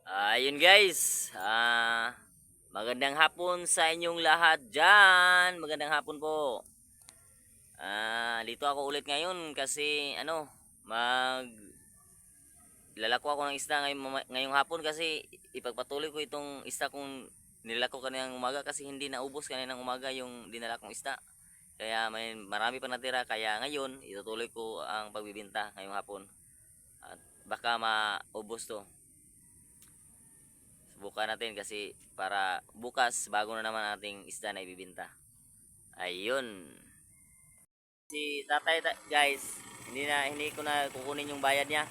Ayun guys, magandang hapon sa inyong lahat dyan. Magandang hapon po. Dito ako ulit ngayon kasi mag lalako ako ng isda ngayong hapon kasi ipagpatuloy ko itong isda kong nilako kaninang umaga kasi hindi naubos kaninang umaga yung dinala kong isda. Kaya marami pa natira kaya ngayon itutuloy ko ang pagbibenta ngayong hapon. At baka maubos to. Subukan natin kasi para bukas bago na naman ating isda na ibibenta. Ayun. Si tatay guys, hindi ko na kukunin yung bayad niya.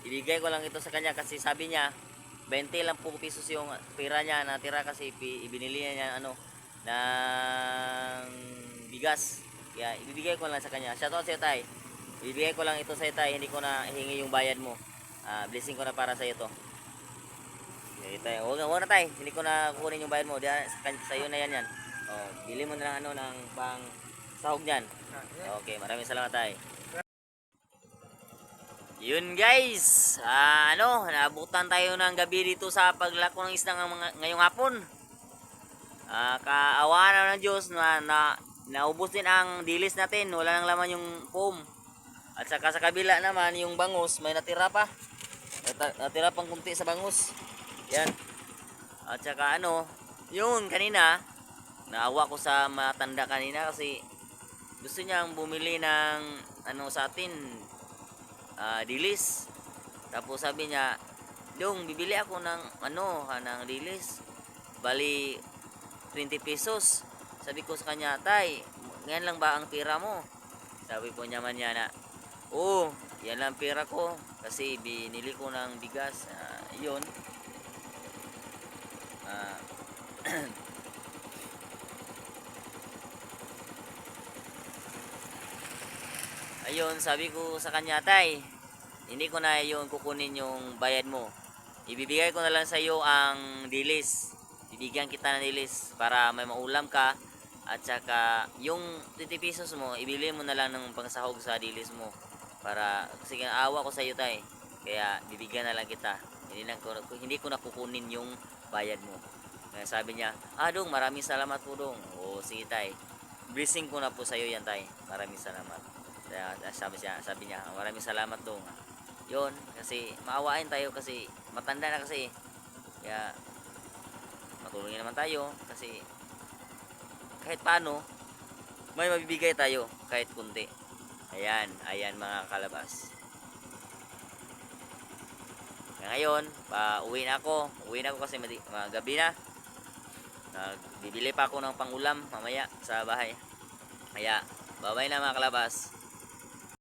Ibigay ko lang ito sa kanya kasi sabi niya 20 lang po pesos yung pera niya natira kasi ibinili niya ng bigas. Kaya ibibigay ko lang sa kanya. Shoutout sa tay. Ibibigay ko lang ito sa tay, hindi ko na hingi yung bayad mo. Blessing ko na para sa iyo to. Tayo, huwag na tayo. Hindi ko na kukunin yung bayad mo. Diyan, sa iyo na yan. Oh, bili mo na lang ng pang sahog niyan. Okay, maraming salamat tayo. Yun guys, naabutan tayo ng gabi dito sa paglako ng isda ngayong hapon. Kaawa na ng Diyos na naubos din ang dilis natin. Wala nang laman yung foam. At saka sa kabila naman, yung bangus, may natira pa. Natira pang kunti sa bangus. Yan. At saka yun kanina, naawa ko sa matanda kanina kasi gusto niyang bumili ng sa atin, dilis. Tapos sabi niya, "Dong, bibili ako ng ng dilis. Bali 20 pesos." Sabi ko sa kanya, "Tay, ngayon lang ba ang pera mo?" Sabi po niya man niya na, "Oo, yan lang pera ko kasi binili ko ng bigas." Yun. Ayun, sabi ko sa kanya, "Tay, hindi ko na yung kukunin yung bayad mo. Ibibigay ko na lang sa iyo ang dilis. Bibigyan kita ng dilis para may maulam ka at saka yung 20 pesos mo, ibili mo na lang ng pangsahog sa dilis mo para kasi awa ko sa iyo, tay. Kaya bibigyan na lang kita. Hindi ko na kukunin yung bayad mo." Kaya sabi niya, Dong, maraming salamat po, Dong." "Oo, sige, tay. Blessing ko na po sa iyo yan, tay. Maraming salamat." Kaya sabi niya, "Maraming salamat, Dong." Yun, kasi maawain tayo kasi matanda na kasi. Kaya matulungin naman tayo kasi kahit paano may mabibigay tayo kahit kunti. Ayan mga kalabas. Kaya ngayon, uwi na ako kasi gabi na. Bibili pa ako ng pangulam mamaya sa bahay. Kaya, bye-bye na mga kalabas.